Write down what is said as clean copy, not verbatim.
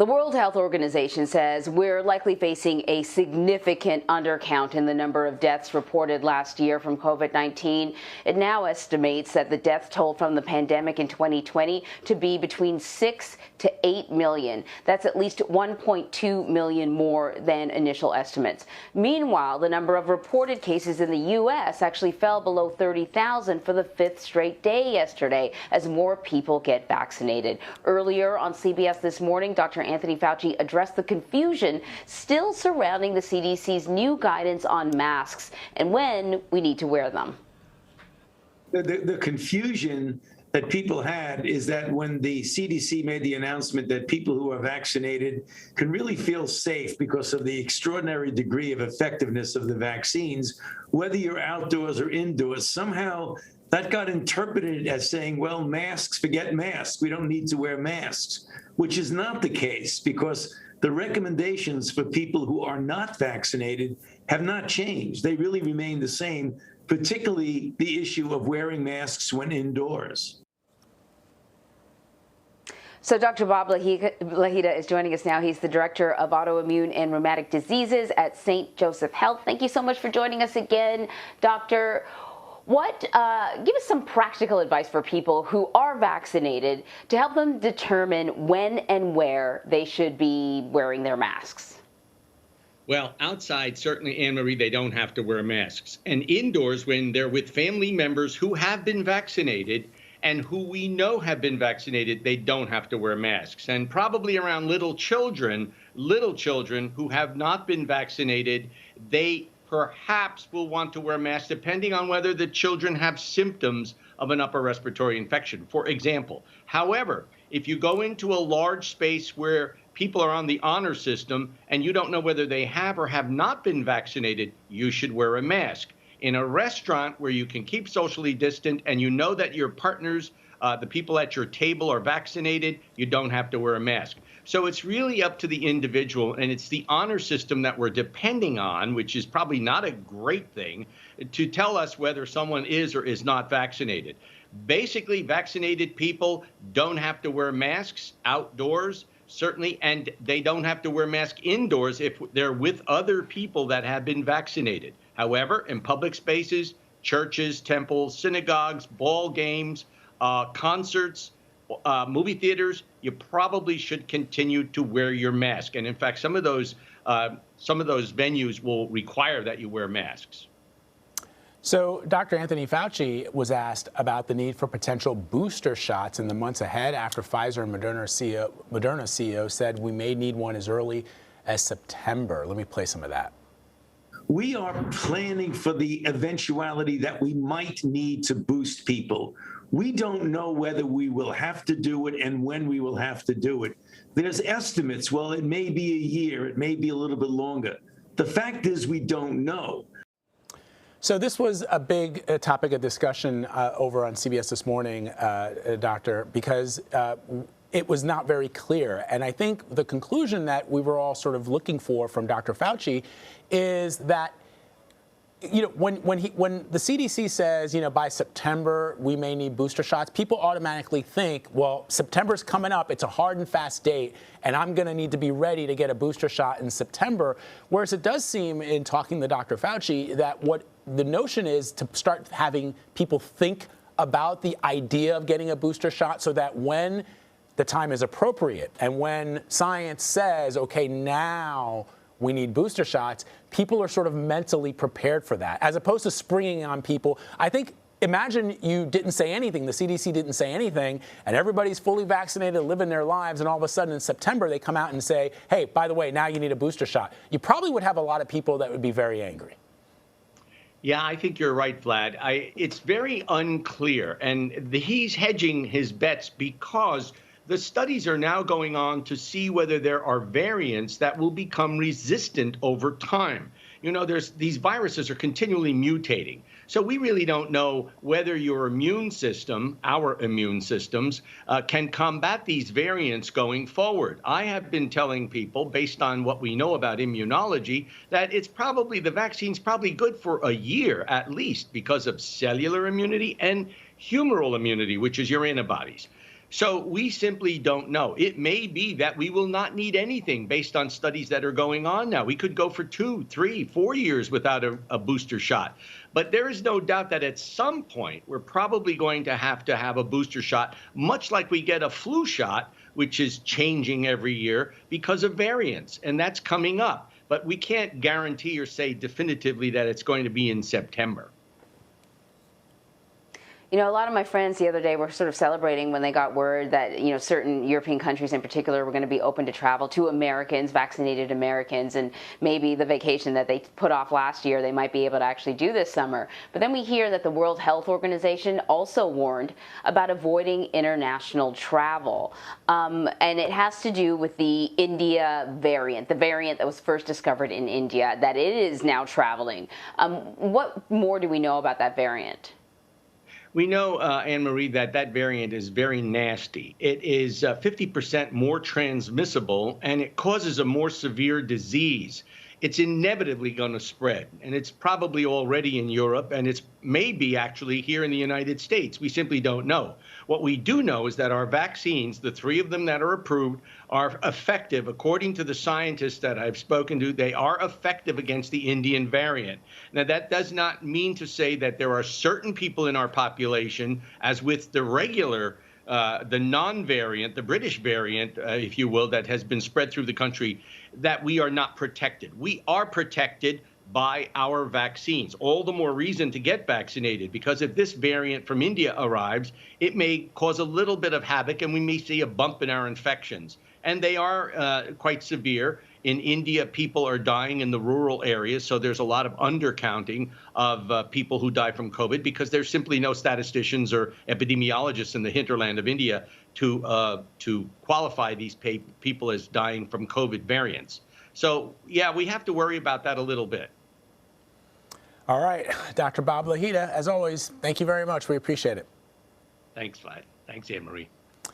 The World Health Organization says we're likely facing a significant undercount in the number of deaths reported last year from COVID-19. It now estimates that the death toll from the pandemic in 2020 to be between 6 to 8 million. That's at least 1.2 million more than initial estimates. Meanwhile, the number of reported cases in the U.S. actually fell below 30,000 for the fifth straight day yesterday as more people get vaccinated. Earlier on CBS This Morning, Dr. Anthony Fauci addressed the confusion still surrounding the CDC's new guidance on masks and when we need to wear them. The confusion that people had is that when the CDC made the announcement that people who are vaccinated can really feel safe because of the extraordinary degree of effectiveness of the vaccines, whether you're outdoors or indoors, somehow that got interpreted as saying, well, masks, forget masks. We don't need to wear masks, which is not the case because the recommendations for people who are not vaccinated have not changed. They really remain the same, particularly the issue of wearing masks when indoors. So Dr. Bob Lahita is joining us now. He's the Director of Autoimmune and Rheumatic Diseases at St. Joseph Health. Thank you so much for joining us again, Doctor. Give us some practical advice for people who are vaccinated to help them determine when and where they should be wearing their masks. Well, outside, certainly, Anne-Marie, they don't have to wear masks. And indoors, when they're with family members who have been vaccinated and who we know have been vaccinated, they don't have to wear masks. And probably around little children who have not been vaccinated, they perhaps will want to wear masks depending on whether the children have symptoms of an upper respiratory infection, for example. However, if you go into a large space where people are on the honor system and you don't know whether they have or have not been vaccinated, you should wear a mask. In a restaurant where you can keep socially distant and you know that your partners, the people at your table are vaccinated, you don't have to wear a mask. So it's really up to the individual, and it's the honor system that we're depending on, which is probably not a great thing, to tell us whether someone is or is not vaccinated. Basically, vaccinated people don't have to wear masks outdoors, certainly, and they don't have to wear masks indoors if they're with other people that have been vaccinated. However, in public spaces, churches, temples, synagogues, ball games, concerts, movie theaters, you probably should continue to wear your mask. And in fact, some of those venues will require that you wear masks. So Dr. Anthony Fauci was asked about the need for potential booster shots in the months ahead after Pfizer and Moderna CEO said we may need one as early as September. Let me play some of that. We are planning for the eventuality that we might need to boost people. We don't know whether we will have to do it and when we will have to do it. There's estimates. Well, it may be a year. It may be a little bit longer. The fact is we don't know. So this was a big topic of discussion over on CBS This Morning, Doctor, because it was not very clear. And I think the conclusion that we were all sort of looking for from Dr. Fauci is that, you know, when the CDC says, you know, by September we may need booster shots, people automatically think, well, September's coming up, it's a hard and fast date, and I'm going to need to be ready to get a booster shot in September. Whereas it does seem, in talking to Dr. Fauci, that what the notion is to start having people think about the idea of getting a booster shot so that when the time is appropriate and when science says, okay, now we need booster shots, people are sort of mentally prepared for that, as opposed to springing on people. I think, imagine you didn't say anything, the CDC didn't say anything, and everybody's fully vaccinated, living their lives, and all of a sudden in September they come out and say, hey, by the way, now you need a booster shot. You probably would have a lot of people that would be very angry. Yeah, I think you're right, Vlad. It's very unclear, and he's hedging his bets because the studies are now going on to see whether there are variants that will become resistant over time. You know, these viruses are continually mutating. So we really don't know whether your immune system, our immune systems, can combat these variants going forward. I have been telling people, based on what we know about immunology, that the vaccine's probably good for a year at least because of cellular immunity and humoral immunity, which is your antibodies. So we simply don't know. It may be that we will not need anything based on studies that are going on now. We could go for 2, 3, 4 years without a booster shot. But there is no doubt that at some point, we're probably going to have a booster shot, much like we get a flu shot, which is changing every year because of variants. And that's coming up. But we can't guarantee or say definitively that it's going to be in September. You know, a lot of my friends the other day were sort of celebrating when they got word that, you know, certain European countries in particular were going to be open to travel to Americans, vaccinated Americans, and maybe the vacation that they put off last year, they might be able to actually do this summer. But then we hear that the World Health Organization also warned about avoiding international travel. And it has to do with the India variant, the variant that was first discovered in India, that it is now traveling. What more do we know about that variant? We know, Anne-Marie, that variant is very nasty. It is 50% more transmissible, and it causes a more severe disease. It's inevitably going to spread, and it's probably already in Europe, and it's maybe actually here in the United States. We simply don't know. What we do know is that our vaccines, the 3 of them that are approved, are effective. According to the scientists that I've spoken to, they are effective against the Indian variant. Now, that does not mean to say that there are certain people in our population, as with the regular the non-variant, the British variant, if you will, that has been spread through the country, that we are not protected. We are protected by our vaccines. All the more reason to get vaccinated, because if this variant from India arrives, it may cause a little bit of havoc and we may see a bump in our infections. And they are quite severe. In India, people are dying in the rural areas, so there's a lot of undercounting of people who die from COVID because there's simply no statisticians or epidemiologists in the hinterland of India to qualify these people as dying from COVID variants. So, yeah, we have to worry about that a little bit. All right, Dr. Bob Lahita, as always, thank you very much. We appreciate it. Thanks, Vi. Thanks, Anne-Marie.